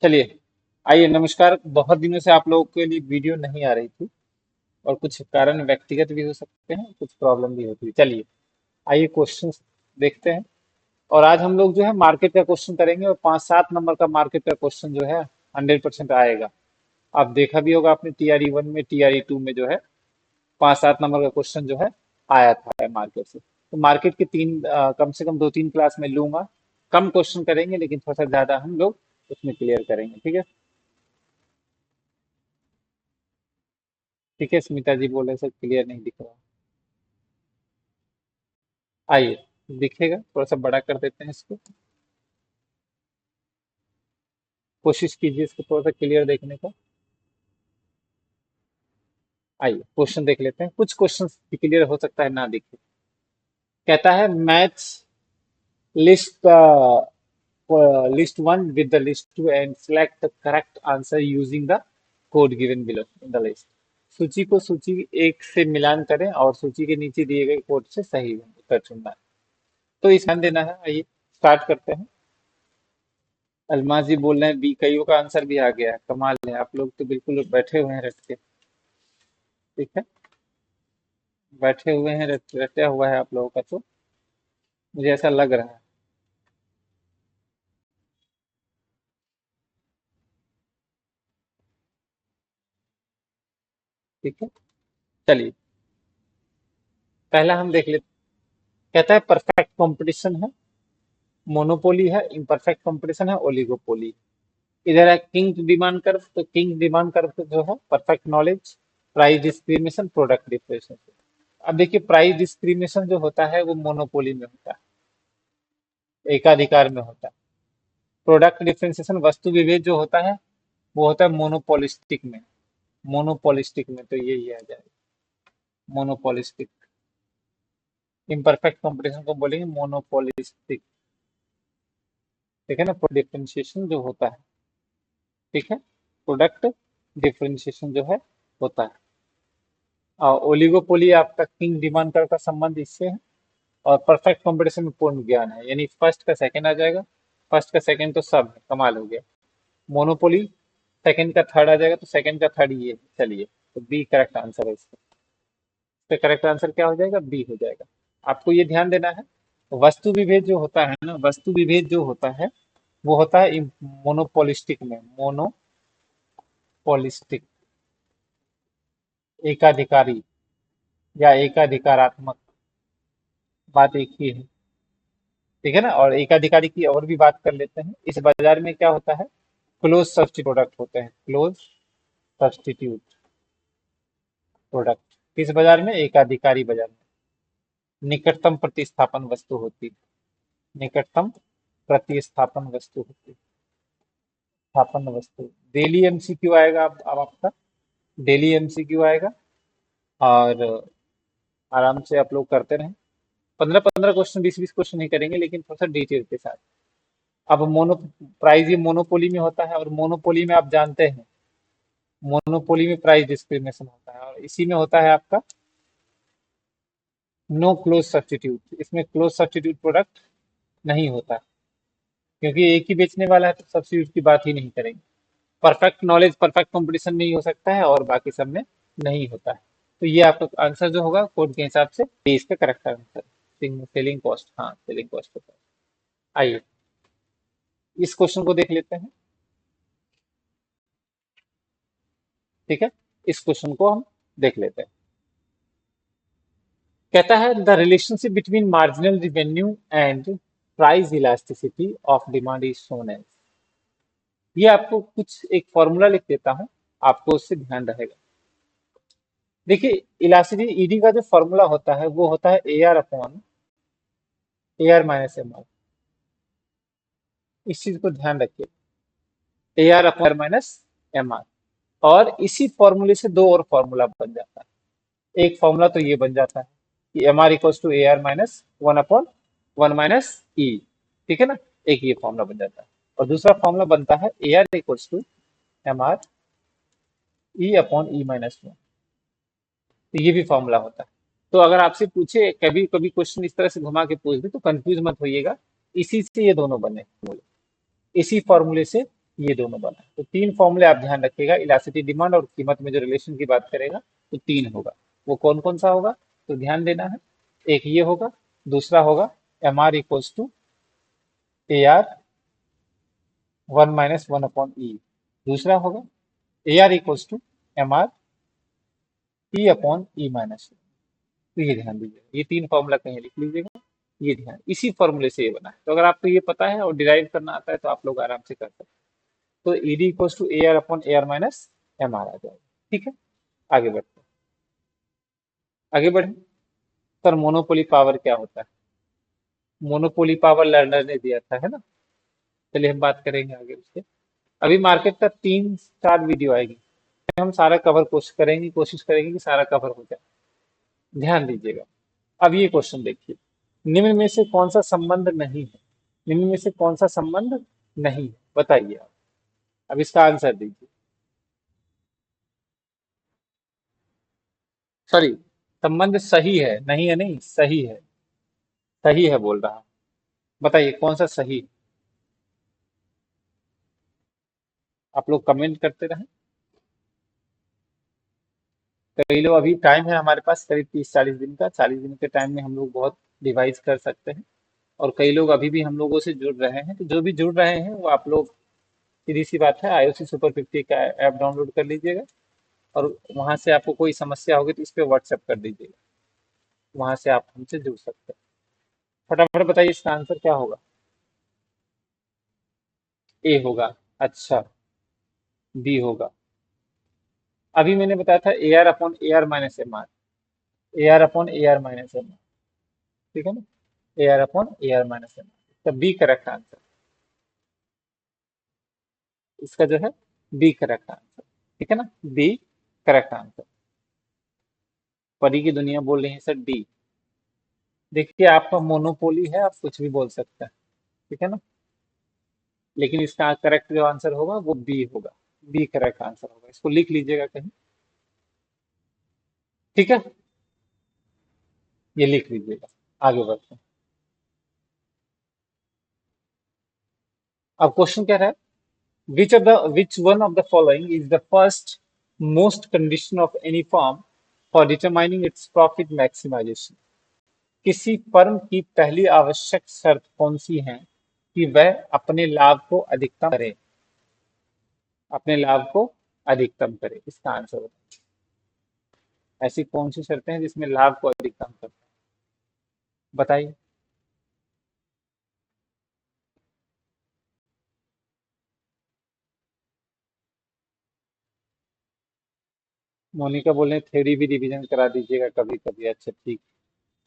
चलिए। आइए, नमस्कार। बहुत दिनों से आप लोगों के लिए वीडियो नहीं आ रही थी और कुछ कारण व्यक्तिगत भी हो सकते हैं, कुछ प्रॉब्लम भी होती है। चलिए, आइए क्वेश्चन देखते हैं। और आज हम लोग जो है मार्केट का क्वेश्चन करेंगे और 5-7 नंबर का मार्केट का क्वेश्चन जो है 100% आएगा। आप देखा भी होगा आपने TRE 1 में, TRE 2 में जो है 5-7 नंबर का क्वेश्चन जो है आया था मार्केट से। तो मार्केट के कम से कम 2-3 क्लास में लूंगा। कम क्वेश्चन करेंगे लेकिन थोड़ा सा ज्यादा हम लोग उसमें क्लियर करेंगे। ठीक है। ठीक है, स्मिता जी बोल रहे सर क्लियर नहीं दिख रहा। आइए, दिखेगा, थोड़ा सा बड़ा कर देते हैं इसको। कोशिश कीजिए इसको थोड़ा सा क्लियर देखने का। आइए क्वेश्चन देख लेते हैं। कुछ क्वेश्चन क्लियर हो सकता है ना दिखे। कहता है match list list 1 with the list 2 and select the correct answer using the code given below in the list। सूची को सूची एक से मिलान करें और सूची के नीचे दिए गए कोड से सही उत्तर चुनना है। तो इस ध्यान देना है। आइए स्टार्ट करते हैं। अलमाज जी बोल रहे हैं बी, कईयों का आंसर भी आ गया है। कमाल है, आप लोग तो बिल्कुल बैठे हुए हैं रट के। ठीक है, बैठे हुए हैं, रटा हुआ है आप लोगों का, तो मुझे ऐसा लग रहा है। ठीक है, चलिए पहला हम देख लेते। कहता है परफेक्ट कंपटीशन है, मोनोपोली है, इम्परफेक्ट कंपटीशन है, ओलिगोपोली। इधर है किंग डिमांड कर्व, तो किंग डिमांड कर्व जो है perfect knowledge, price discrimination, product differentiation. अब देखिए, प्राइस डिस्क्रिमिनेशन जो होता है वो मोनोपोली में होता है, एकाधिकार में होता है। प्रोडक्ट डिफरेंशिएशन, वस्तु विभेद जो होता है वो होता है मोनोपोलिस्टिक में। मोनोपोलिस्टिक में तो यही आ जाएगा, मोनोपोलिस्टिक। इम्परफेक्ट कंपटीशन को बोलेंगे मोनोपोलिस्टिक। ठीक है ना, डिफरेंशिएशन जो होता है। ठीक है, प्रोडक्ट डिफरेंशिएशन जो है होता है। और ओलिगोपोली आपका किंग डिमांड का संबंध इससे है। और परफेक्ट कंपटीशन में पूर्ण ज्ञान है, यानी फर्स्ट का सेकंड आ जाएगा। फर्स्ट का सेकंड तो सब है, कमाल हो गया। मोनोपोली सेकंड का थर्ड आ जाएगा, तो सेकंड का थर्ड ये है। चलिए, तो बी करेक्ट आंसर है इसका। इसका करेक्ट आंसर क्या हो जाएगा? बी हो जाएगा। आपको ये ध्यान देना है, वस्तु विभेद जो होता है ना, वस्तु विभेद जो होता है वो होता है मोनोपोलिस्टिक में। मोनोपोलिस्टिक, एकाधिकारी या एकाधिकारात्मक, बात एक ही है। ठीक है ना। और एकाधिकारी की और भी बात कर लेते हैं। इस बाजार में क्या होता है, क्लोज सब्स्टिट्यूट प्रोडक्ट होते हैं। क्लोज सब्स्टिट्यूट प्रोडक्ट किस बाजार में? एकाधिकारी बाजार में। निकटतम प्रतिस्थापन वस्तु होती है। निकटतम प्रतिस्थापन वस्तु होती है, स्थापन वस्तु। डेली MCQ आएगा। अब आपका डेली MCQ आएगा। और आराम से आप लोग करते रहें। 15-15 क्वेश्चन, 20-20 क्वेश्चन नहीं करेंगे, लेकिन थोड़ा सा डिटेल के साथ। अब प्राइस ये मोनोपोली में होता है, और मोनोपोली में आप जानते हैं, मोनोपोली में प्राइस डिस्क्रिमिनेशन होता है, और इसी में होता है आपका नो क्लोज सब्स्टिट्यूट। इसमें क्लोज सब्स्टिट्यूट प्रोडक्ट नहीं होता, क्योंकि एक ही बेचने वाला है, तो सब्स्टिट्यूट की बात ही नहीं करेंगे। परफेक्ट नॉलेज परफेक्ट कंपटीशन में ही हो सकता है, और बाकी सब में नहीं होता है। तो ये आपका आंसर जो होगा कोड के हिसाब से, ये इसका करेक्ट आंसर। सेलिंग कॉस्ट, हाँ सेलिंग कॉस्ट होता है। आइए इस क्वेश्चन को देख लेते हैं। ठीक है, इस क्वेश्चन को हम देख लेते हैं। कहता है the relationship between marginal revenue and price elasticity of demand is shown as. ये आपको कुछ एक फॉर्मूला लिख देता हूं, आपको उससे ध्यान रहेगा। देखिए, इलास्टिसिटी ईडी का जो फॉर्मूला होता है वो होता है AR upon AR minus MR। इस चीज को ध्यान रखिए, AR upon AR minus MR। और इसी फॉर्मूले से दो और फॉर्मूला बन जाता है। एक फॉर्मूला तो ये बन जाता है कि MR equals to AR minus 1/1 minus E। ठीक है ना, एक ये फॉर्मूला बन जाता है। और दूसरा फॉर्मूला बनता है AR equals to MR E upon E minus 1। तो ये भी फॉर्मूला होता है। तो अगर आपसे पूछे कभी कभी क्वेश्चन इस तरह से घुमा के पूछ दे, तो कंफ्यूज मत होइएगा। इसी से ये दोनों बने, इसी फॉर्मूले से ये दोनों बना है। तो तीन फॉर्मूले आप ध्यान रखिएगा, इलास्टिसिटी डिमांड और कीमत में जो रिलेशन की बात करेगा तो तीन होगा। वो कौन कौन सा होगा तो ध्यान देना है। एक ये होगा, दूसरा होगा M R equals to A R one minus one upon E, दूसरा होगा A R equals to M R E upon E minus. तो ये ध्यान दीजिएगा, ये तीन फॉर्मूला कहीं लिख लीजिएगा। ये ध्यान, इसी फॉर्मूले से ये बना है। तो अगर आपको ये पता है और डिराइव करना आता है तो आप लोग आराम से कर सकते हैं। तो E D equals to A R upon A R minus M R आ जाएगा। ठीक है, आगे बढ़ते हैं। आगे बढ़े सर, मोनोपोली पावर क्या होता है? मोनोपोली पावर लर्नर ने दिया था, है ना। चलिए हम बात करेंगे आगे उसके। अभी मार्केट का 3-4 वीडियो आएगी, हम सारा कवर कोशिश करेंगे कि सारा कवर हो जाए। ध्यान दीजिएगा। अब ये क्वेश्चन देखिए, निम्न में से कौन सा संबंध नहीं है? निम्न में से कौन सा संबंध नहीं है, बताइए आप। अब इसका आंसर दीजिए। सॉरी, संबंध सही है, नहीं है, नहीं सही है। सही है बोल रहा हूं, बताइए कौन सा सही। आप लोग कमेंट करते रहें। कई लोग, अभी टाइम है हमारे पास करीब 30-40 दिन का, 40 दिन के टाइम में हम लोग बहुत डिवाइस कर सकते हैं। और कई लोग अभी भी हम लोगों से जुड़ रहे हैं, तो जो भी जुड़ रहे हैं वो आप लोग, सीधी सी बात है, आईओसी सुपर 50 का ऐप डाउनलोड कर लीजिएगा और वहां से आपको कोई समस्या होगी तो इस पे व्हाट्सएप कर दीजिएगा, वहां से आप हमसे जुड़ सकते हैं। फटाफट बताइए इसका आंसर क्या होगा। ए होगा, अच्छा। बी होगा, अभी मैंने बताया था A R upon A R minus M R, A R upon A R minus M R, ठीक है ना। A R upon A R minus M R, इसका बी करेक्ट आंसर। इसका जो है बी करेक्ट आंसर, ठीक है ना, बी करेक्ट आंसर। परी की दुनिया बोल रही है सर डी। देखिए आपका मोनोपोली है, आप कुछ भी बोल सकते हैं, ठीक है ना, लेकिन इसका करेक्ट जो आंसर होगा वो बी होगा। बी करेक्ट आंसर होगा, इसको लिख लीजिएगा कहीं, ठीक है, ये लिख लीजिएगा। आगे बढ़ते हैं। अब क्वेश्चन क्या है, which one of the following is the first most condition of any firm for determining its profit maximization? किसी फर्म की पहली आवश्यक शर्त कौन सी है कि वह अपने लाभ को अधिकतम करे? अपने लाभ को अधिकतम करे, इसका आंसर बताइए। ऐसी कौन सी शर्तें हैं जिसमें लाभ को अधिकतम करते हैं, बताइए। मोनिका बोल रहे थ्योरी भी रिवीजन करा दीजिएगा कभी कभी, अच्छा ठीक,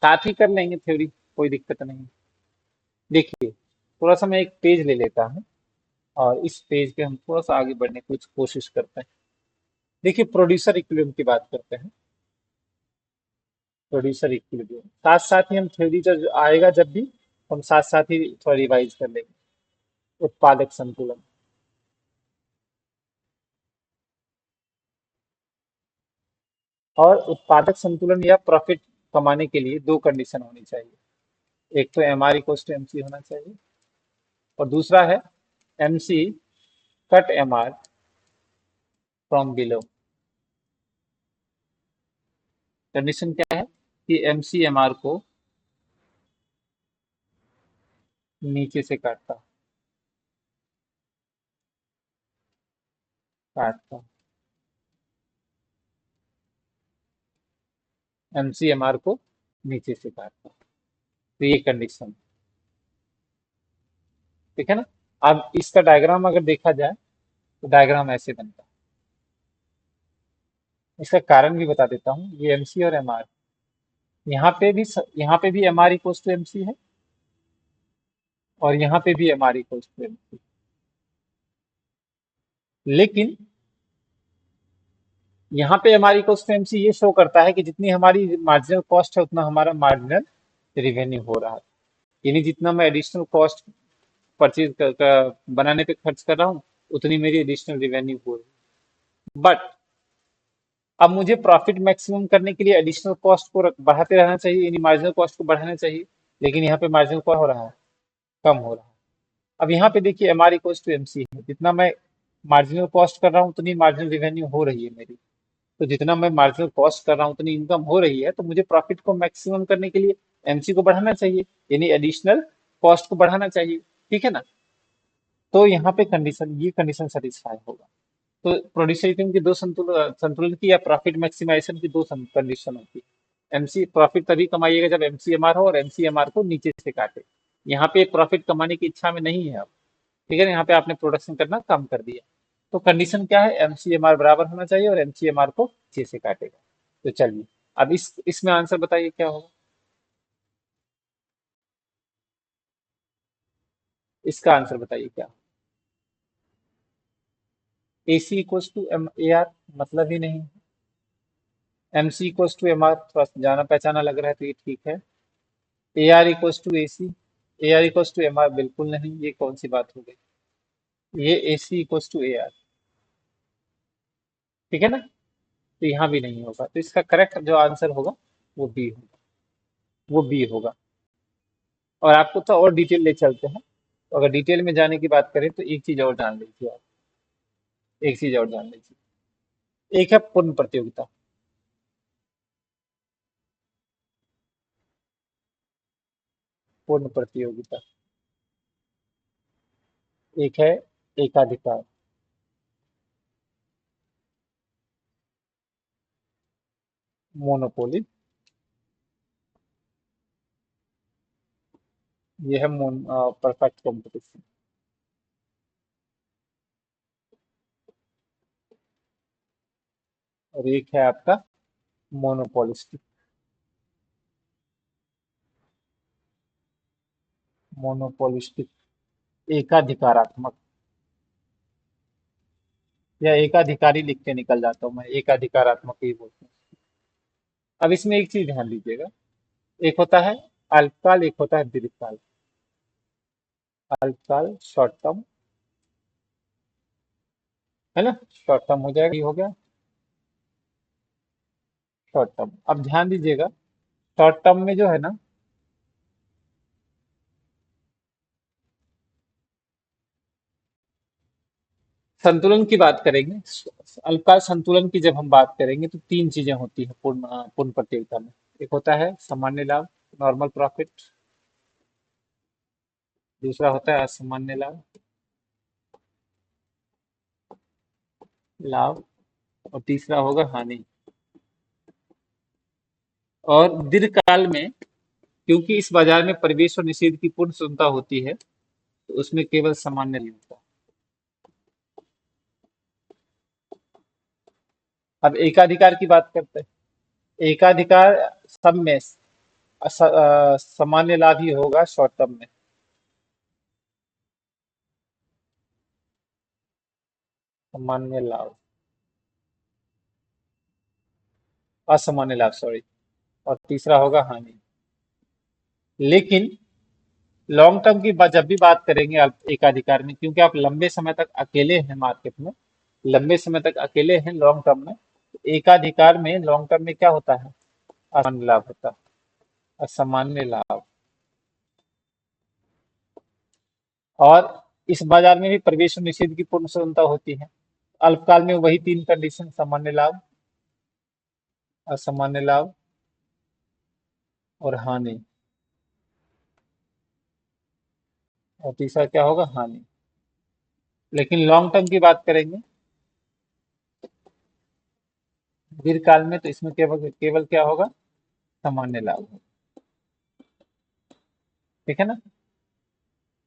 साथ ही कर लेंगे थ्योरी, कोई दिक्कत नहीं। देखिए थोड़ा सा मैं एक पेज ले लेता हूँ और इस पेज पे हम थोड़ा सा आगे बढ़ने की कुछ कोशिश करते हैं। देखिए प्रोड्यूसर इक्विलिब्रियम की बात करते हैं। प्रोड्यूसर इक्विलिब्रियम साथ साथ ही हम थ्योरी जब आएगा जब भी, हम साथ साथ ही थोड़ा रिवाइज कर लेंगे। उत्पादक संतुलन, और उत्पादक संतुलन या प्रॉफिट कमाने के लिए दो कंडीशन होनी चाहिए। एक तो M R equal to M C होना चाहिए और दूसरा है M C cut M R from below. Condition क्या है कि एम सी एम आर को नीचे से काटता, एम सी एम आर को नीचे से काटता, तो ये कंडीशन, ठीक है ना। अब इसका डायग्राम अगर देखा जाए तो डायग्राम ऐसे बनता है। इसका कारण भी बता देता हूँ, ये एम सी और एम आर, यहाँ पे भी M R equal to M C है और यहाँ पे भी M R equal to M C, लेकिन यहाँ पे M R equal to M C ये शो करता है कि जितनी हमारी मार्जिनल कॉस्ट है उतना हमारा मार्जिनल रिवेन्यू हो रहा है। यानी जितना मैं एडिशनल कॉस्ट बनाने पे खर्च कर रहा हूँ उतनी मेरी एडिशनल रिवेन्यू हो रही है। बट अब मुझे प्रॉफिट मैक्सिमम करने के लिए एडिशनल कॉस्ट को बढ़ाते रहना चाहिए, यानी मार्जिनल कॉस्ट को बढ़ाना चाहिए, लेकिन यहाँ पे मार्जिनल कॉस्ट हो रहा है, कम हो रहा है। अब यहाँ पे देखिए M R equals to M C है, जितना मैं मार्जिनल कॉस्ट कर रहा हूँ उतनी मार्जिनल रेवेन्यू हो रही है मेरी। तो जितना मैं मार्जिनल कॉस्ट कर रहा हूँ उतनी इनकम हो रही है, तो मुझे प्रॉफिट को मैक्सिमम करने के लिए एमसी को बढ़ाना चाहिए, यानी एडिशनल कॉस्ट को बढ़ाना चाहिए। ठीक है ना। तो यहाँ पे कंडीशन, ये कंडीशन सेटिस्फाई होगा। तो प्रोड्यूसर इनकम की दो संतुलन संतुलन की या प्रॉफिट मैक्सिमाइजेशन की दो कंडीशन होती है। एमसी प्रॉफिट तभी कमाइएगा जब एमसीएमआर हो और एमसीएमआर को नीचे से काटे। यहाँ पे प्रॉफिट कमाने की इच्छा में नहीं है आप। ठीक है ना, यहाँ पे आपने प्रोडक्शन करना कम कर दिया। तो कंडीशन क्या है, एमसीएमआर बराबर होना चाहिए और एमसीएमआर को नीचे से काटेगा। तो चलिए, अब इसमें आंसर बताइए क्या होगा। इसका आंसर बताइए क्या। A C equals to M A R, मतलब ही नहीं। M C equals to M R, थोड़ा जाना पहचाना लग रहा है, तो ये ठीक है। A R equals to A C, A R equals to M R, बिल्कुल नहीं, ये कौन सी बात हो गई। ये A C equals to A R, ठीक है ना। तो यहाँ भी नहीं होगा, तो इसका करेक्ट जो आंसर होगा वो बी होगा, वो बी होगा। और आपको तो और डिटेल ले चलते हैं। तो अगर डिटेल में जाने की बात करें तो एक चीज और जान लीजिए आप, एक चीज और जान लीजिए। एक है पूर्ण प्रतियोगिता, पूर्ण प्रतियोगिता। एक है एकाधिकार, मोनोपोली। ये है परफेक्ट कंपटीशन। और एक है आपका मोनोपोलिस्टिक, मोनोपोलिस्टिक, एकाधिकारात्मक, या एकाधिकारी लिख के निकल जाता हूँ मैं, एकाधिकारात्मक ही बोलते हैं। अब इसमें एक चीज ध्यान दीजिएगा, एक होता है अल्पकाल, एक होता है दीर्घकाल। अल्पकाल शॉर्ट टर्म, है ना, शॉर्ट टर्म हो जाएगा, ये हो गया शॉर्ट टर्म। अब ध्यान दीजिएगा, शॉर्ट टर्म में जो है ना, संतुलन की बात करेंगे, अल्पकाल संतुलन की जब हम बात करेंगे तो तीन चीजें होती है पूर्ण प्रतियोगिता में। एक होता है सामान्य लाभ, नॉर्मल प्रॉफिट। दूसरा होता है असामान्य लाभ, लाभ। और तीसरा होगा हानि। और दीर्घकाल में, क्योंकि इस बाजार में प्रवेश और निषेध की पूर्ण स्वतंत्रता होती है, तो उसमें केवल सामान्य नहीं होता। अब एकाधिकार की बात करते हैं। एकाधिकार सब में सामान्य लाभ ही होगा शॉर्ट टर्म में। सामान्य लाभ, असामान्य लाभ सॉरी। और तीसरा होगा हानि। लेकिन लॉन्ग टर्म की जब भी बात करेंगे आप एकाधिकार में, क्योंकि आप लंबे समय तक अकेले हैं मार्केट में, लंबे समय तक अकेले हैं लॉन्ग टर्म में, तो एकाधिकार में लॉन्ग टर्म में क्या होता है, असामान्य लाभ होता है, असामान्य लाभ। और इस बाजार में भी प्रवेश और निषेध की पूर्ण स्वतंत्रता होती है। अल्पकाल में वही तीन कंडीशन, सामान्य लाभ, असामान्य लाभ और हानि। और तीसरा क्या होगा, हानि। लेकिन लॉन्ग टर्म की बात करेंगे दीर्घकाल में, तो इसमें केवल केवल क्या होगा, सामान्य लाभ होगा। ठीक है ना,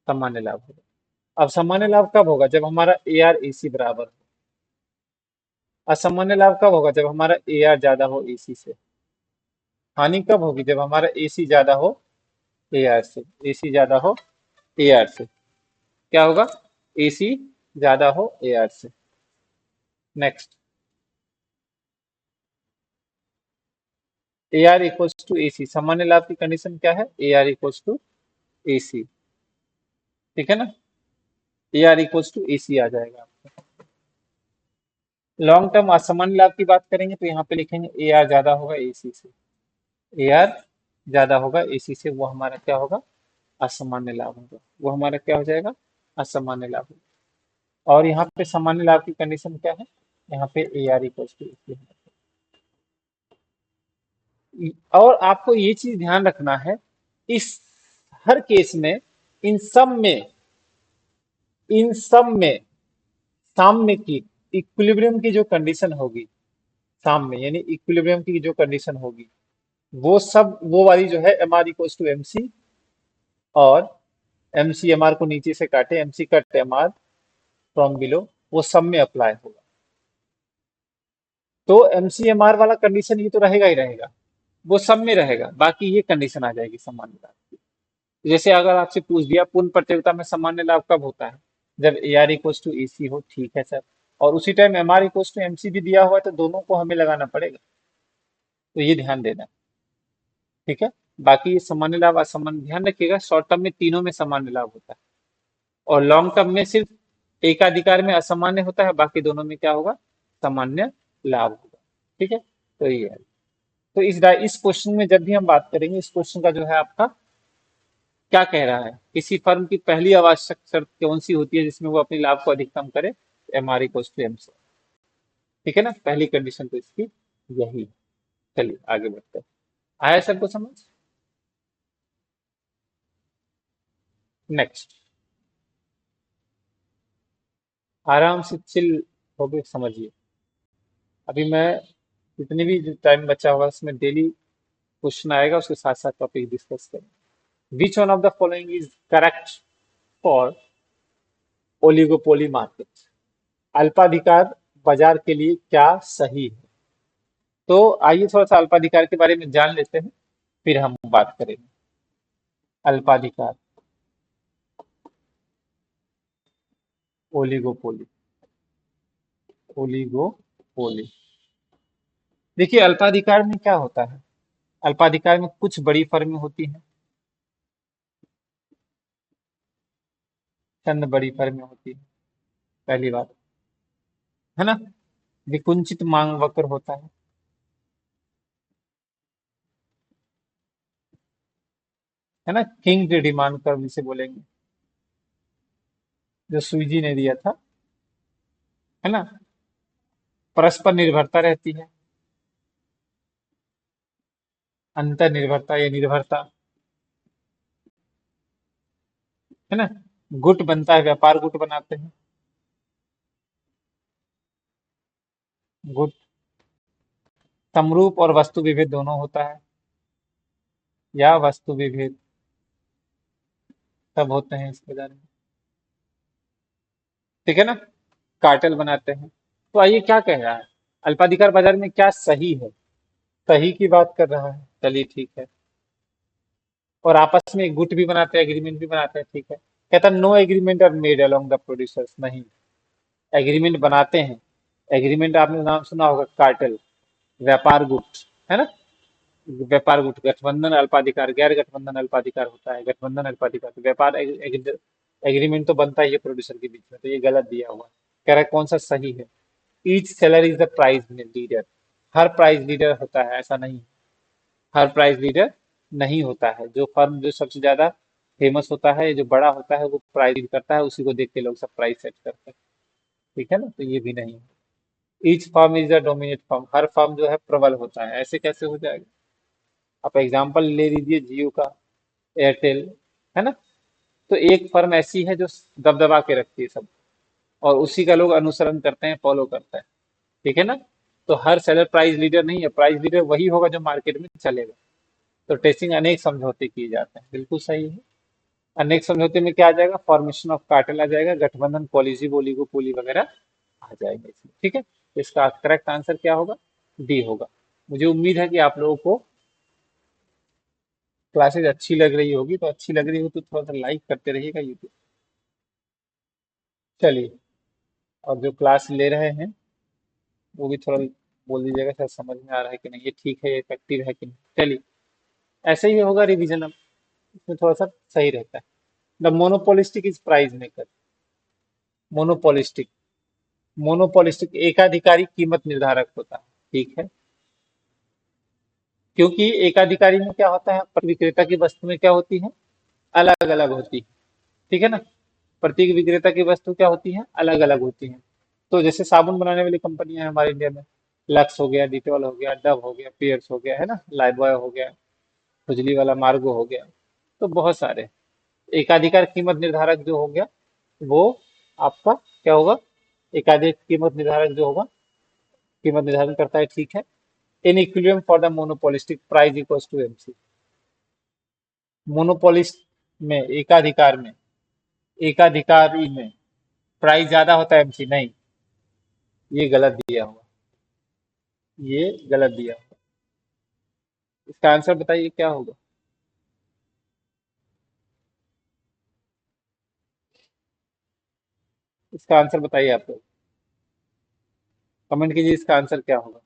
सामान्य लाभ होगा। अब सामान्य लाभ कब होगा, जब हमारा ए आर ए सी बराबर हो। असामान्य लाभ कब होगा, जब हमारा ए आर ज्यादा हो ए सी से। हानि कब होगी, जब हमारा ए सी ज्यादा हो ए आर से, ए सी ज्यादा हो ए आर से। क्या होगा, ए सी ज्यादा हो ए आर से। Next, A R equals to A C, सामान्य लाभ की कंडीशन क्या है, A R equals to A C. ठीक है ना, A R equals to A C आ जाएगा। लॉन्ग टर्म असामान्य लाभ की बात करेंगे तो यहाँ पे लिखेंगे ए आर ज्यादा होगा ए सी से, ए आर ज्यादा होगा ए सी से, वो हमारा क्या होगा, असामान्य लाभ होगा, वो हमारा क्या हो जाएगा, असामान्य लाभ। और यहाँ पे सामान्य लाभ की कंडीशन क्या है, यहाँ पे ए आर इक्वल टू। और आपको ये चीज ध्यान रखना है, इस हर केस में, इन सब में इन सब में साम्य की, इक्विलिब्रियम की जो कंडीशन होगी, साम्य यानी इक्विलिब्रियम की जो कंडीशन होगी, वो सब वो वाली जो है M R equal to M C, और एम सी एम आर को नीचे से काटे, M C cut M R from below, वो सब में अप्लाई होगा। तो एम सी एम आर वाला कंडीशन ये तो रहेगा ही रहेगा, वो सब में रहेगा, बाकी ये कंडीशन आ जाएगी सामान्य लाभ की। जैसे अगर आपसे पूछ दिया पूर्ण प्रतियोगिता में सामान्य लाभ कब होता है, जब A R equal to A C हो, ठीक है सर, और उसी time M R equal to M C भी दिया हुआ है, तो दोनों को हमें लगाना पड़ेगा, तो ये ध्यान देना, ठीक है। बाकी ये सामान्य लाभ असामान्य, ध्यान रखिएगा शॉर्ट टर्म में तीनों में सामान्य लाभ होता है, और लॉन्ग टर्म में सिर्फ एकाधिकार में असामान्य होता है, बाकी दोनों में क्या होगा, सामान्य लाभ होगा, ठीक है। तो ये है। तो इस क्वेश्चन में जब भी हम बात करेंगे, इस क्वेश्चन का जो है आपका क्या कह रहा है, किसी फर्म की पहली आवश्यक शर्त कौन सी होती है जिसमें वो अपने लाभ को अधिकतम करे, M R equal to M C, ठीक है ना, पहली कंडीशन तो इसकी यही है। चलिए आगे बढ़ते हैं, आया सबको समझ। नेक्स्ट, आराम से चिल हो गए, समझिए। अभी मैं जितनी भी टाइम बचा हुआ है उसमें डेली क्वेश्चन आएगा, उसके साथ साथ टॉपिक डिस्कस करेंगे। Which one of the following is correct for oligopoly market, अल्पाधिकार बाजार के लिए क्या सही है। तो आइए थोड़ा सा अल्पाधिकार के बारे में जान लेते हैं, फिर हम बात करेंगे। अल्पाधिकार, ओलिगोपोली, ओलिगोपोली। देखिए अल्पाधिकार में क्या होता है, अल्पाधिकार में कुछ बड़ी फर्में होती हैं, चंद बड़ी फर्में होती है, पहली बात, है ना। विकुंचित मांग वक्र होता है ना, किंग डिमांड कर्व जिसे बोलेंगे, जो सुईजी ने दिया था, है ना। परस्पर निर्भरता रहती है, अंतर निर्भरता या निर्भरता, है ना। गुट बनता है, व्यापार गुट बनाते हैं, गुट। समरूप और वस्तु विभेद दोनों होता है, या वस्तु विभेद, सब होते हैं इस बाजार में, ठीक है ना। कार्टेल बनाते हैं। तो आइए क्या कह रहा है, अल्पाधिकार बाजार में क्या सही है, सही की बात कर रहा है, चलिए ठीक है। और आपस में गुट भी बनाते हैं, एग्रीमेंट भी बनाते हैं, ठीक है। कहता no agreement are made along the producers, नहीं, एग्रीमेंट बनाते हैं। एग्रीमेंट आपने नाम सुना होगा, कार्टेल, व्यापार गुट, है ना। व्यापार गुट, गठबंधन अल्पाधिकार, गैर गठबंधन अल्पाधिकार होता है, गठबंधन अल्पाधिकार, तो व्यापार एग्रीमेंट तो बनता ही है प्रोड्यूसर के बीच में, तो ये गलत दिया हुआ है। कह रहा है कौन सा सही है, each seller is the price leader, her price leader होता है, ऐसा नहीं, हर प्राइस लीडर नहीं होता है। जो फर्म जो सबसे ज्यादा फेमस होता है, जो बड़ा होता है, वो प्राइस लीड करता है, उसी को देख के लोग सब प्राइस सेट करते हैं, ठीक है ना। तो ये भी नहीं है। Each firm is the dominate firm, her firm जो है प्रबल होता है, ऐसे कैसे हो जाएगा। आप एग्जाम्पल ले लीजिए जियो का, एयरटेल, है ना। तो एक फर्म ऐसी है जो दबदबा के रखती है सब, और उसी का लोग अनुसरण करते हैं, फॉलो करते हैं, ठीक है ना। तो हर सेलर प्राइस लीडर नहीं है, प्राइस लीडर वही होगा जो मार्केट में चलेगा। तो टेस्टिंग अनेक समझौते किए जाते हैं, बिल्कुल सही है। अनेक समझौते में क्या आ जाएगा, फॉर्मेशन ऑफ कार्टेल आ जाएगा, गठबंधन, पॉलिसी, ओलिगोपोली वगैरह आ जाएंगे इसमें, ठीक है। तो इसका करेक्ट आंसर क्या होगा, डी होगा। मुझे उम्मीद है कि आप लोगों को क्लासेज अच्छी लग रही होगी, तो अच्छी लग रही हो तो थोड़ा सा लाइक करते रहिएगा यूट्यूब। चलिए, और जो क्लास ले रहे हैं वो भी थोड़ा बोल दीजिएगा सर, समझ में आ रहा है कि नहीं, ये ठीक है, ये इफेक्टिव है कि नहीं। चलिए, ऐसे ही होगा रिवीजन, अब इसमें थोड़ा सा सही रहता है। The monopolistic is price maker, monopolistic, monopolistic एकाधिकारी कीमत निर्धारक होता है, ठीक है। क्योंकि एकाधिकारी में क्या होता है, विक्रेता की वस्तु में क्या होती है, अलग अलग होती है, ठीक है ना। प्रत्येक विक्रेता की वस्तु क्या होती है, अलग अलग होती है। तो जैसे साबुन बनाने वाली कंपनियां हैं हमारे इंडिया में, लक्स हो गया, डिटॉल हो गया, डव हो गया, पियर्स हो गया, है ना, लाइफबॉय हो गया, खुजली वाला मार्गो हो गया। तो बहुत सारे। एकाधिकार कीमत निर्धारक जो हो गया, वो आपका क्या होगा, एकाधिक कीमत निर्धारक जो होगा, कीमत निर्धारण करता है, ठीक है। In equilibrium for the monopolistic price equals to MC. Monopolist में, एकाधिकारी में प्राइस ज्यादा होता है एमसी नहीं, ये गलत दिया हुआ, ये गलत दिया हुआ। इसका आंसर बताइए क्या होगा। इसका आंसर बताइए आप लोग, कमेंट कीजिए इसका आंसर क्या होगा।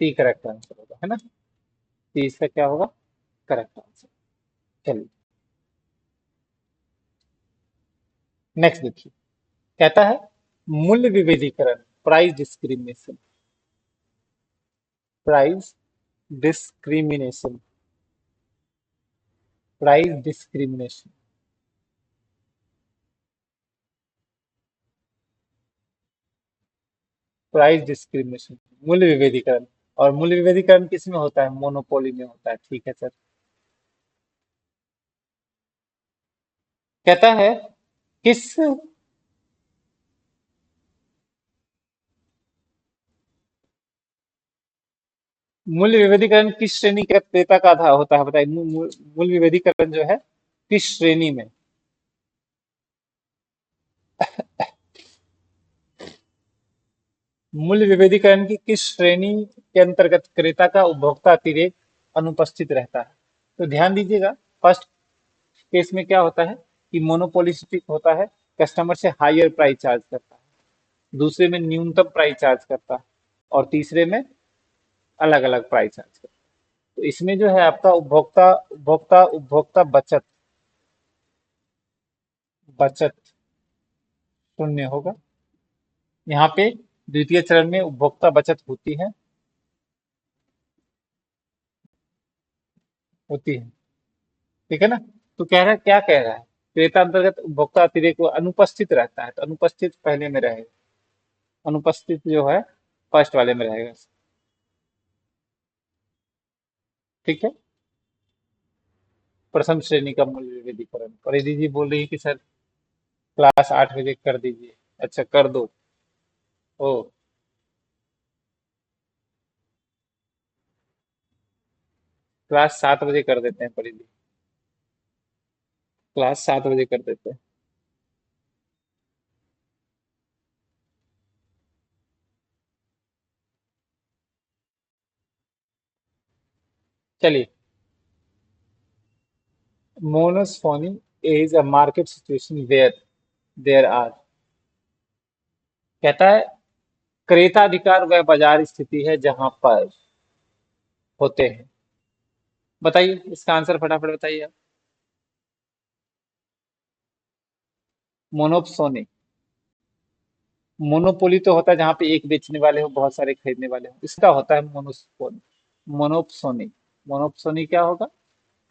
सी करेक्ट आंसर होगा, है ना। सी इसका क्या होगा, करेक्ट आंसर। चलिए नेक्स्ट देखिए, कहता है मूल्य विभेदीकरण, price discrimination, price discrimination, price discrimination, price discrimination, मूल्य विभेदीकरण। और मूल्य विभेदीकरण किस में होता है, मोनोपोली में होता है, ठीक है सर। कहता है किस मूल्य विभेदीकरण किस श्रेणी के क्रेता का आधार होता है, बताइए। मूल्य विभेदीकरण जो है किस श्रेणी में, मूल्य विभेदीकरण की किस श्रेणी के अंतर्गत क्रेता का उपभोक्ता अतिरेक अनुपस्थित रहता है। तो ध्यान दीजिएगा, फर्स्ट केस में क्या होता है कि मोनोपोलिस्टिक होता है, कस्टमर से हायर प्राइस चार्ज करता है। दूसरे में न्यूनतम प्राइस चार्ज करता है। और तीसरे में अलग अलग प्राइस चार्ज करता है। तो इसमें जो है आपका उपभोक्ता उपभोक्ता उपभोक्ता बचत, बचत शून्य होगा। यहाँ पे द्वितीय चरण में उपभोक्ता बचत होती है, होती है, ठीक है ना। तो कह रहा है, क्या कह रहा है, क्रेता अंतर्गत उपभोक्ता अतिरेक वो अनुपस्थित रहता है, तो अनुपस्थित पहले में रहेगा, अनुपस्थित जो है फर्स्ट वाले में रहेगा, ठीक है। प्रथम श्रेणी का मूल्य विभेदीकरण, परिधि जी बोल रही है कि सर क्लास 8 बजे कर दीजिए। अच्छा कर दो। ओ, क्लास 7 बजे कर देते हैं परिधि, क्लास 7 बजे कर देते हैं। चलिए, monopsony is a market situation where there are, कहता है क्रेताधिकार वह बाजार स्थिति है जहां पर होते हैं। बताइए इसका आंसर फटाफट बताइए आप। मोनोपसोनी, मोनोपोली तो होता है जहां पे एक बेचने वाले हो, बहुत सारे खरीदने वाले हो, इसका होता है मोनोपोली, मोनोपसोनी। मोनोपसोनी क्या होगा,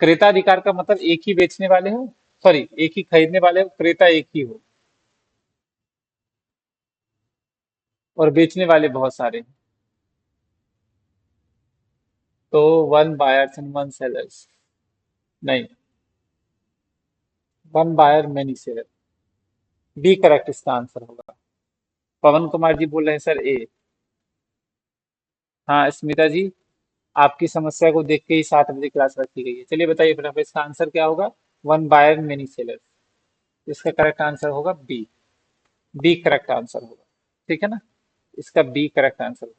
क्रेताधिकार का मतलब एक ही बेचने वाले हो, सॉरी एक ही खरीदने वाले हो, क्रेता एक ही हो और बेचने वाले बहुत सारे हैं। तो one buyers and one sellers, नहीं, one buyer many seller, B correct इसका आंसर होगा। पवन कुमार जी बोल रहे हैं सर ए। हाँ स्मिता जी, आपकी समस्या को देख के ही 7 बजे क्लास रखी गई है। चलिए बताइए फटाफट इसका आंसर क्या होगा, वन बायर मेनी सेलर। इसका करेक्ट आंसर होगा बी, बी करेक्ट आंसर होगा, ठीक है ना। इसका बी करेक्ट आंसर होगा।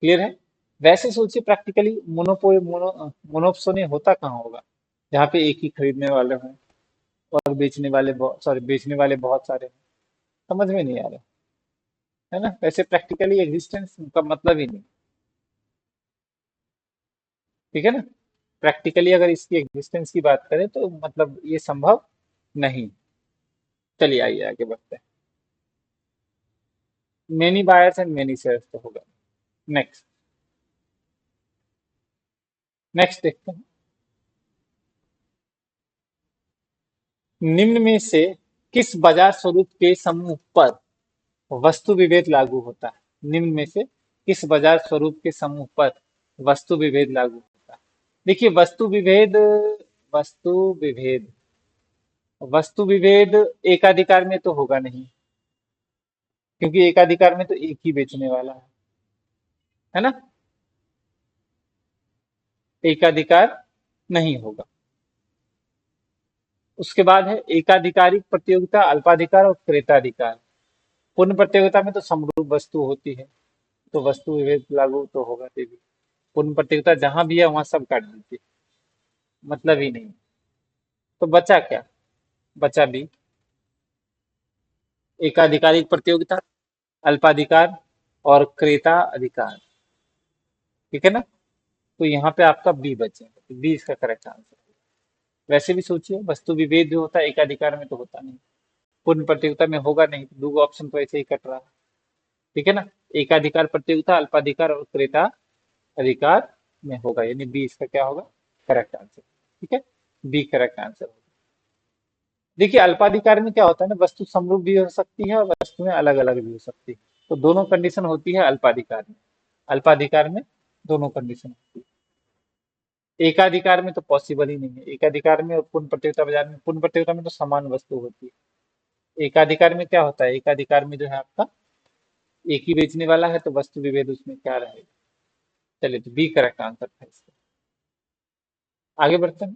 क्लियर है। वैसे सोचिए प्रैक्टिकली मोनोपोसोनी होता कहाँ होगा, जहाँ पे एक ही खरीदने वाले हैं और बेचने वाले बहुत, सॉरी बेचने वाले बहुत सारे हैं। समझ में नहीं आ रहा, है ना। वैसे प्रैक्टिकली एग्जिस्टेंस का मतलब ही नहीं। ठीक है ना। प्रैक्टिकली अगर इसकी एग्जिस्टेंस की बात करें तो मतलब ये संभव नहीं। चलिए आइए आगे बढ़ते हैं। Many buyers and many sellers तो होगा। नेक्स्ट। नेक्स्ट देखते हैं। निम्न में से किस बाजार स्वरूप के समूह पर वस्तु विभेद लागू होता है? निम्न में से किस बाजार स्वरूप के समूह पर वस्तु विभेद लागू होता है? देखिए, वस्तु विभेद वस्तु विभेद एकाधिकार में तो होगा नहीं, क्योंकि एकाधिकार में तो एक ही बेचने वाला है ना। एकाधिकार नहीं होगा। उसके बाद है एकाधिकारिक प्रतियोगिता, अल्पाधिकार और क्रेताधिकार। पूर्ण प्रतियोगिता में तो समरूप वस्तु होती है, तो वस्तु विभेद लागू तो होगा देवी। पूर्ण प्रतियोगिता जहां भी है वहां सब काट दीजिए, मतलब ही नहीं। तो बचा क्या? बचा भी एकाधिकारिक प्रतियोगिता, अल्पाधिकार और क्रेता अधिकार। ठीक है ना। तो यहाँ पे आपका बी बचेगा, तो बी इसका करेक्ट आंसर है। वैसे भी सोचिए, वस्तु विभेद जो होता है एकाधिकार में तो होता नहीं, पूर्ण प्रतियोगिता में होगा नहीं, तो दो ऑप्शन तो ऐसे ही कट रहा है। ठीक है ना। एकाधिकार प्रतियोगिता, अल्पाधिकार और क्रेता अधिकार में होगा, यानी बी इसका क्या होगा? Correct answer. ठीक है, बी करेक्ट आंसर होगा। देखिए, अल्पाधिकार में क्या होता है ना, वस्तु समरूप भी हो सकती है और वस्तुएं अलग अलग भी हो सकती है। तो दोनों कंडीशन होती है अल्पाधिकार में। अल्पाधिकार में दोनों कंडीशन होती है। एकाधिकार में तो पॉसिबल ही नहीं है। एकाधिकार में और पूर्ण प्रतियोगिता बाजार में, पूर्ण प्रतियोगिता में तो समान वस्तु होती है। एकाधिकार में क्या होता है? एकाधिकार में जो है आपका एक ही बेचने वाला है, तो वस्तु विभेद उसमें क्या रहेगा? चलिए, तो बी करेक्ट आंसर था इसका। आगे बढ़ते हैं।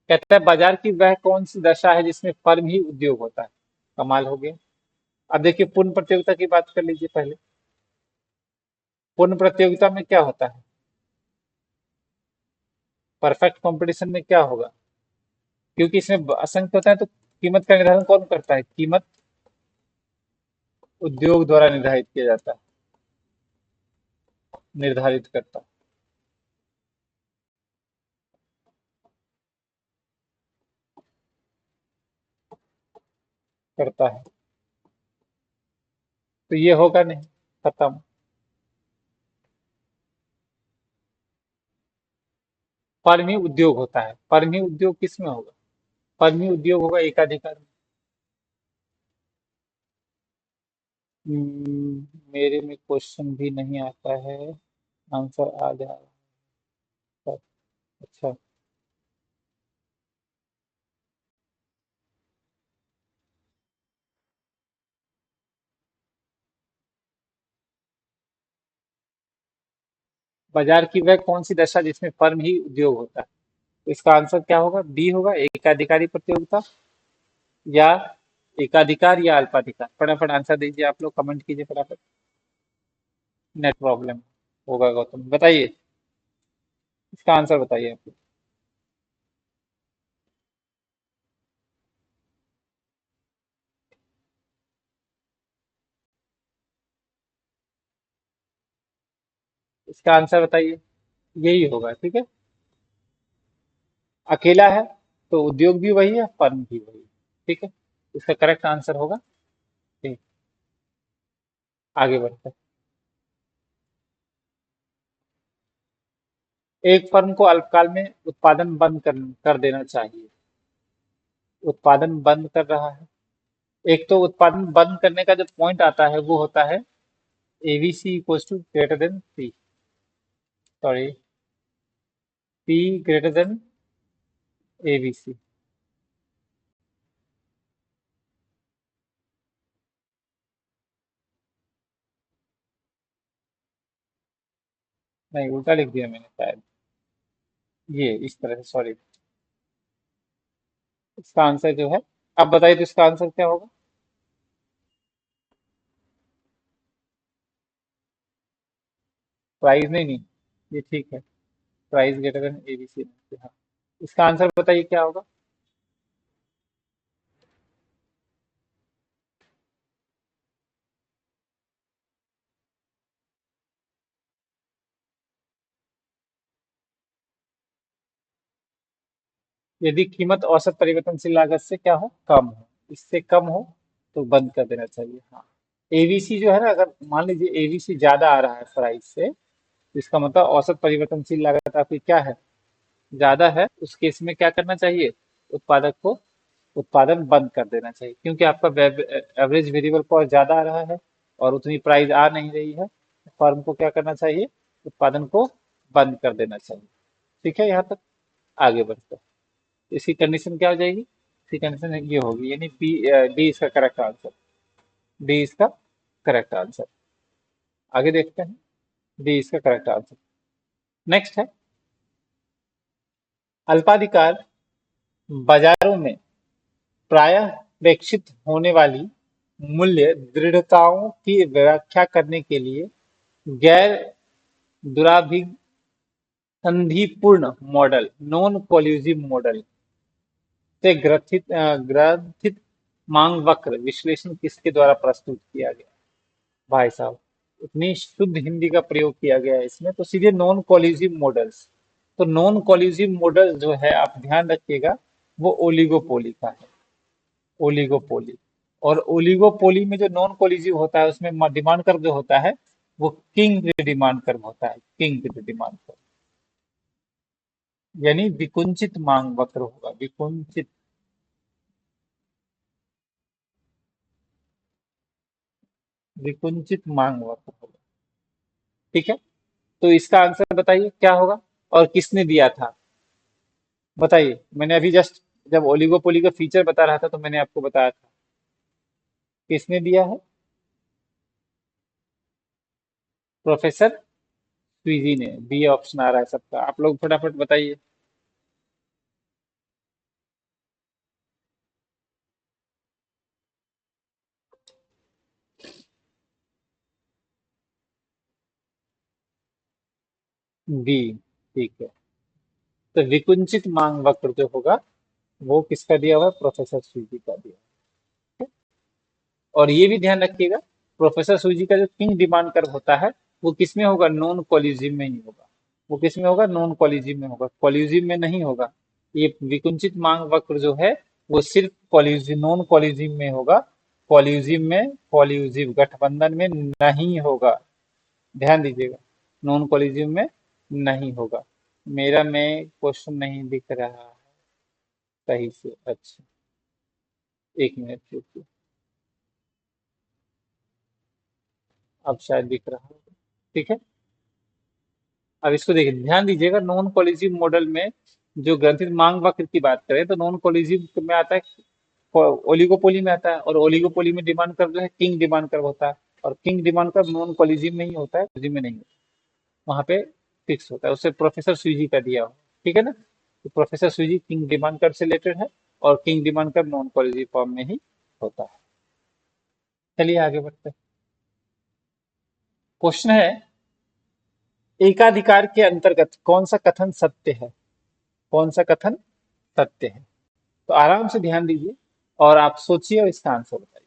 कहता है बाजार की वह कौन सी दशा है जिसमें फर्म ही उद्योग होता है? कमाल हो गया। अब देखिए, पूर्ण प्रतियोगिता की बात कर लीजिए पहले। पूर्ण प्रतियोगिता में क्या होता है? परफेक्ट कंपटीशन में क्या होगा? क्योंकि इसमें असंख्य होता है, तो कीमत का निर्धारण कौन करता है? कीमत उद्योग द्वारा निर्धारित किया जाता है, निर्धारित करता है। तो ये होगा नहीं, खत्म। फर्म ही उद्योग होता है। फर्म ही उद्योग किस में होगा? फर्म ही उद्योग होगा एकाधिकार में। मेरे में क्वेश्चन भी नहीं आता है, आंसर आ जा रहा है। अच्छा। बाजार की वह कौन सी दशा जिसमें फर्म ही उद्योग होता है? तो इसका आंसर क्या होगा? बी होगा, एकाधिकारी प्रतियोगिता या एकाधिकार या अल्पाधिकार। फटाफट आंसर दीजिए, आप लोग कमेंट कीजिए फटाफट। नेट प्रॉब्लम होगा गौतम, बताइए इसका आंसर, बताइए आप लोग। इसका आंसर बताइए। यही होगा, ठीक है। अकेला है तो उद्योग भी वही है, फर्म भी वही है। ठीक है, इसका करेक्ट आंसर होगा। ठीक। आगे बढ़ते हैं। एक फर्म को अल्पकाल में उत्पादन बंद कर देना चाहिए। उत्पादन बंद कर रहा है। एक तो उत्पादन बंद करने का जो पॉइंट आता है वो होता है ABC equals to greater than P, sorry, P greater than ABC. नहीं, उल्टा लिख दिया मैंने शायद। ये इस तरह से, सॉरी। इसका आंसर जो है, आप बताइए तो इसका आंसर क्या होगा? प्राइस नहीं, नहीं, ये ठीक है। Price greater than ABC. हाँ, इसका आंसर बताइए क्या होगा? यदि कीमत औसत परिवर्तनशील लागत से क्या हो, कम हो, इससे कम हो तो बंद कर देना चाहिए। हाँ, एबीसी जो है ना, अगर मान लीजिए एबीसी ज्यादा आ रहा है प्राइस से, तो इसका मतलब औसत परिवर्तनशील लागत आपकी क्या है, ज्यादा है। उस केस में क्या करना चाहिए, उत्पादक को उत्पादन बंद कर देना चाहिए, क्योंकि आपका एवरेज वेरिएबल कॉस्ट ज्यादा आ रहा है और उतनी प्राइस आ नहीं रही है। फर्म को क्या करना चाहिए, उत्पादन को बंद कर देना चाहिए। ठीक है, यहाँ तक आगे बढ़ते हैं। इसकी कंडीशन क्या हो जाएगी, इसकी कंडीशन ये होगी, यानी बी, डी इसका करेक्ट आंसर, डी इसका करेक्ट आंसर। आगे देखते हैं, डी इसका करेक्ट आंसर। नेक्स्ट है, अल्पाधिकार बाजारों में प्रायः प्रेक्षित होने वाली मूल्य दृढ़ताओं की व्याख्या करने के लिए गैर दुराभिसंधिपूर्ण मॉडल, नॉन कोल्यूसिव मॉडल से ग्रथित मांग वक्र विश्लेषण किसके द्वारा प्रस्तुत किया गया। भाई साहब, इतनी शुद्ध हिंदी का प्रयोग किया गया है इसमें, तो सीधे नॉन कोल्यूसिव मॉडल्स। तो नॉन कोल्यूसिव मॉडल जो है, आप ध्यान रखिएगा, वो ओलिगोपोली का है, ओलिगोपोली। और ओलिगोपोली में जो नॉन कोलिजिव होता है, उसमें डिमांड कर्व जो होता है, वो किंग डिमांड कर्व होता है, किंग डिमांड कर्व, यानी विकुंचित मांग वक्र होगा, विकुंचित, विकुंचित मांग वक्र होगा। ठीक है, तो इसका आंसर बताइए क्या होगा, और किसने दिया था, बताइए। मैंने अभी जस्ट जब ओलिगोपोली का फीचर बता रहा था, तो मैंने आपको बताया था, किसने दिया है, प्रोफेसर स्वीजी ने। बी ऑप्शन आ रहा है सबका, आप लोग फटाफट बताइए। बी, ठीक है। तो विकुंचित मांग वक्र जो होगा, वो किसका दिया हुआ है, प्रोफेसर सूजी का दिया है। और ये भी ध्यान रखिएगा, प्रोफेसर सूजी का जो किंग डिमांड कर्व होता है, वो किसमें होगा, नॉन कोलिजिव में ही होगा। वो किसमें होगा, नॉन कोलिजिव में होगा, कोलिजिव में नहीं होगा। ये विकुंचित मांग वक्र जो है, वो सिर्फ कोलिजिव, नॉन कोलिजिव में होगा, कोलिजिव में, कोलिजिव गठबंधन में नहीं होगा। ध्यान दीजिएगा, नॉन कोलिजिव में नहीं होगा। मेरा में क्वेश्चन नहीं दिख रहा है सही से, अच्छा, एक मिनट रुकिए, अब शायद दिख रहा है। ठीक है, अब इसको देखिए, ध्यान दीजिएगा, नॉन कोलिजिव मॉडल में जो ग्रंथित मांग वक्र की बात करें, तो नॉन कोलिजिव में आता है, ओलिगोपोली में आता है, और ओलिगोपोली में डिमांड कर्व जो है, किंग डिमांड कर्व होता है। और king demand curve non collusive में ही होता है, कोलिजिव में नहीं होता, वहां पे फिक्स होता है, उसे प्रोफेसर सुजी का दिया हो। ठीक है ना, तो प्रोफेसर सुजी किंग डिमांड कर्व से रिलेटेड है, और king demand curve non collusive form में ही होता है। चलिए आगे बढ़ते हैं। क्वेश्चन है, एकाधिकार के अंतर्गत कौन सा कथन सत्य है, कौन सा कथन सत्य है। तो आराम से ध्यान दीजिए और आप सोचिए और इसका आंसर बताइए।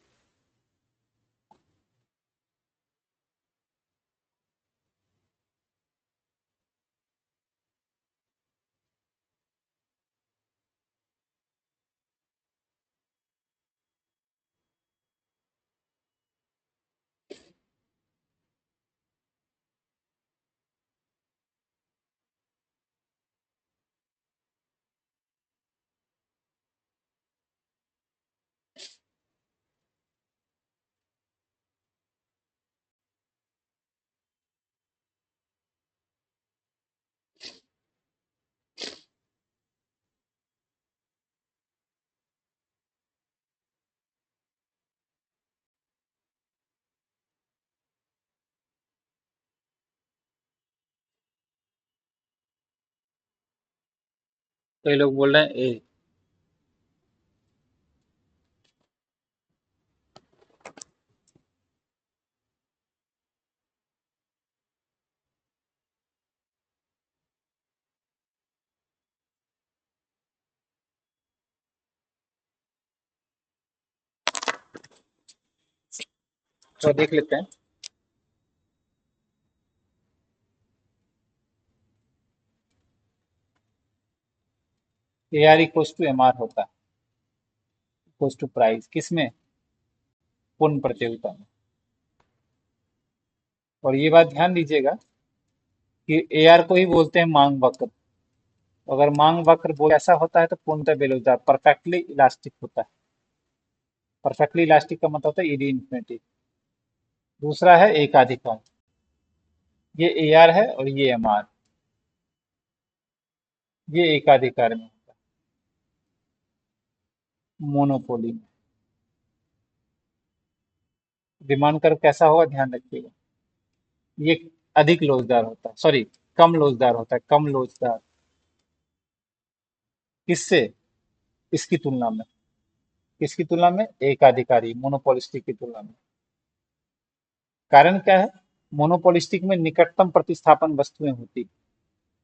कई लोग बोल रहे हैं ए। तो देख लेते हैं। A R equals to M R होता है, इक्वल्स टू प्राइस, किसमें? पूर्ण प्रतियोगिता में। और ये बात ध्यान दीजिएगा कि ए आर को ही बोलते हैं मांग वक्र। तो अगर मांग वक्र बोल ऐसा होता है तो पूर्णतः बेलौदार, परफेक्टली इलास्टिक होता है। परफेक्टली इलास्टिक का मतलब होता है ईडी इन्फिनिटी। दूसरा है एकाधिकार, ये ए आर है और ये एम आर, ये एकाधिकार में होता है, मोनोपोली में। डिमांड कर्व कैसा होगा ध्यान रखिएगा, ये अधिक लोचदार होता है, सॉरी कम लोचदार होता है, कम लोचदार। किससे? इसकी तुलना में, किसकी तुलना में? एकाधिकारी मोनोपोलिस्टिक की तुलना में। कारण क्या है? मोनोपोलिस्टिक में निकटतम प्रतिस्थापन वस्तुएं होती,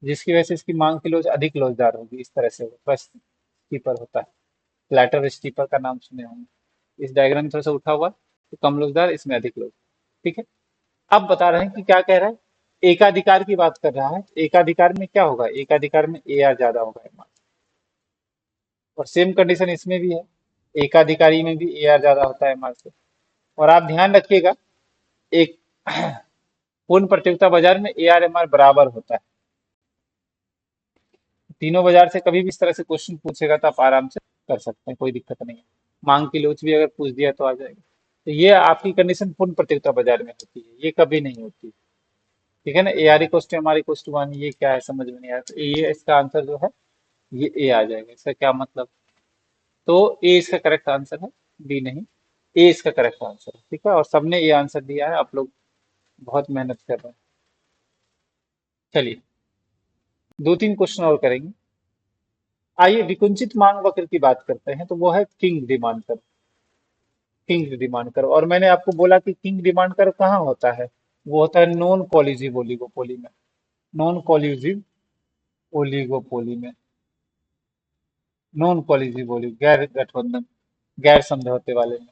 जिसकी वजह से इसकी मांग की लोच अधिक लोचदार होगी। इस तरह से स्टीपर होता है, फ्लैटर स्टीपर का नाम सुने होंगे। इस डायग्राम में थोड़ा सा उठा हुआ है, तो कम लोचदार, इसमें अधिक लोच। ठीक है। अब बता रहे हैं कि क्या कह रहा है, एकाधिकार की बात कर रहा है। एकाधिकार में क्या होगा? एकाधिकार में ए आर ज्यादा होगा एम आर। और सेम कंडीशन इसमें भी है, एकाधिकारी में भी ए आर ज्यादा होता है एम आर से। और आप ध्यान रखिएगा, एक पूर्ण प्रतियोगिता बाजार में ए आर एम आर बराबर होता है। तीनों बाजार से कभी भी इस तरह से क्वेश्चन पूछेगा तो आप आराम से कर सकते हैं, कोई दिक्कत नहीं है। मांग की लोच भी अगर पूछ दिया तो आ जाएगा। तो ये आपकी कंडीशन पूर्ण प्रतियोगिता बाजार में होती है, ये कभी नहीं होती। ठीक है ना। A R equals to M R equals to one, ये क्या है समझ में नहीं आया, तो ये इसका आंसर जो है ये ए आ जाएगा। इसका क्या मतलब? तो ए इसका करेक्ट आंसर है, बी नहीं। ए इसका करेक्ट आंसर है। ठीक है। और सबने ए आंसर दिया है, आप लोग बहुत मेहनत कर रहे हैं। चलिए, दो तीन क्वेश्चन और करेंगे। आइए विकुंचित मांग वक्र की बात करते हैं, तो वो है king demand curve. King demand curve, और मैंने आपको बोला कि किंग डिमांड कर्व कहाँ होता है? वो होता है नॉन कोलिजिव ओलिगोपोली में। नॉन कोलिजिव ओलिगोपोली में, नॉन कोलिजिव ओलिगो, गैर गठबंधन, गैर समझौते वाले में,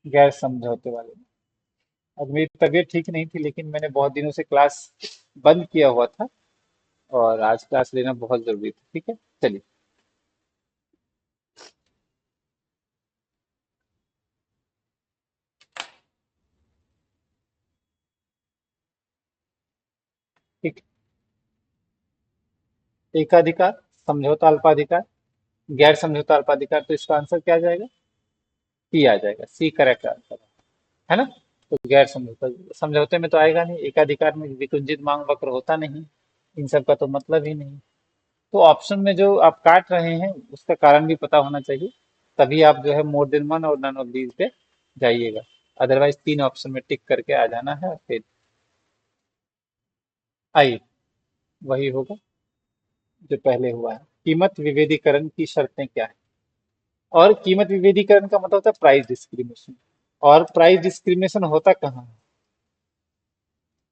गैर समझौते वाले में। अब मेरी तबीयत ठीक नहीं थी, लेकिन मैंने बहुत दिनों से क्लास बंद किया हुआ था, और आज क्लास लेना बहुत जरूरी था। ठीक है। चलिए, ठीक। एकाधिकार, समझौता अल्पाधिकार, गैर समझौता अल्पाधिकार, तो इसका आंसर क्या आ जाएगा? सी आ जाएगा, सी करेक्ट आंसर है ना। तो गैर समझौता, समझौते में तो आएगा नहीं, एकाधिकार में विकुंजित मांग वक्र होता नहीं, इन सब का तो मतलब ही नहीं। तो ऑप्शन में जो आप काट रहे हैं उसका कारण भी पता होना चाहिए, तभी आप जो है मोर देन वन और नन ऑफ दीज पे जाइएगा। अदरवाइज तीन ऑप्शन में टिक करके आ जाना है, फिर आइए वही होगा जो पहले हुआ है। कीमत विभेदीकरण की शर्तें क्या है? और कीमत विभेदीकरण का मतलब होता है प्राइस डिस्क्रिमिनेशन। और प्राइस डिस्क्रिमिनेशन होता कहाँ है?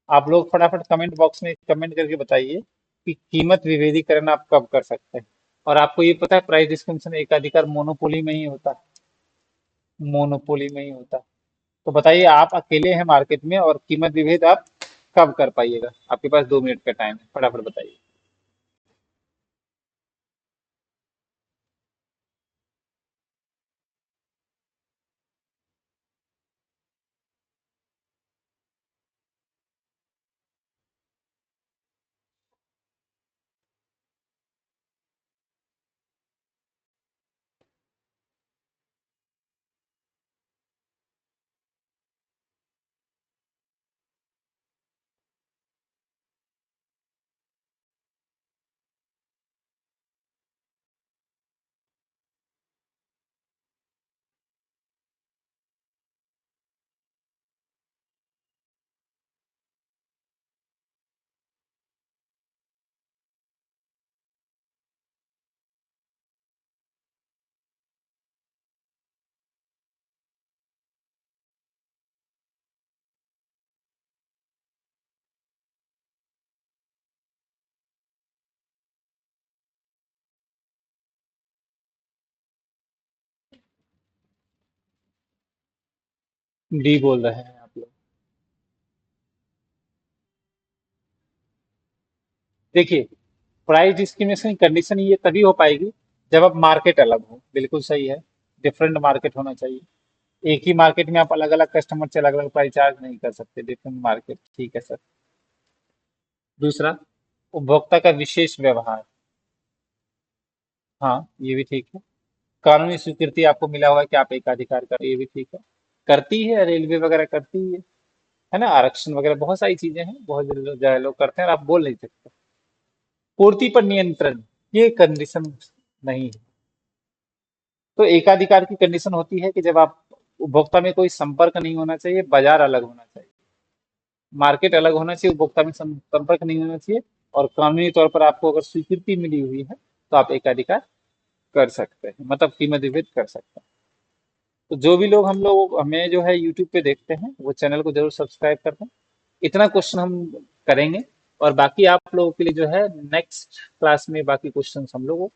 आप लोग फटाफट कमेंट बॉक्स में कमेंट करके बताइए कि कीमत विभेदीकरण आप कब कर सकते हैं। और आपको ये पता है प्राइस डिस्क्रिमिनेशन एकाधिकार मोनोपोली में ही होता है, मोनोपोली में ही होता है। तो बताइए, आप अकेले हैं मार्केट में और कीमत विभेद आप कब कर पाइएगा? आपके पास 2 मिनट का टाइम है, फटाफट बताइए। डी बोल रहे हैं आप लोग। देखिए, प्राइस डिस्क्रिमिनेशन की कंडीशन ये तभी हो पाएगी जब अब मार्केट अलग हो। बिल्कुल सही है, डिफरेंट मार्केट होना चाहिए। एक ही मार्केट में आप अलग अलग कस्टमर से अलग अलग प्राइस चार्ज नहीं कर सकते, डिफरेंट मार्केट, ठीक है सर। दूसरा, उपभोक्ता का विशेष व्यवहार। हाँ, ये भी ठीक है। कानूनी स्वीकृति आपको मिला हुआ है कि आप एकाधिकार कर, ये भी ठीक है। करती है, रेलवे वगैरह करती है ना, आरक्षण वगैरह बहुत सारी चीजें हैं, बहुत ज्यादा लोग करते हैं और आप बोल नहीं सकते। पूर्ति पर नियंत्रण, ये कंडीशन नहीं है। तो एकाधिकार की कंडीशन होती है कि जब आप, उपभोक्ता में कोई संपर्क नहीं होना चाहिए, बाजार अलग होना चाहिए, मार्केट अलग होना चाहिए, उपभोक्ता में संपर्क नहीं होना चाहिए, और कानूनी तौर पर आपको अगर स्वीकृति मिली हुई है तो आप एकाधिकार कर सकते हैं, मतलब कीमत विभेद कर सकते हैं। तो जो भी लोग हम लोग हमें जो है यूट्यूब पे देखते हैं वो चैनल को जरूर सब्सक्राइब कर दें। इतना क्वेश्चन हम करेंगे, और बाकी आप लोगों के लिए जो है नेक्स्ट क्लास में बाकी क्वेश्चन हम लोग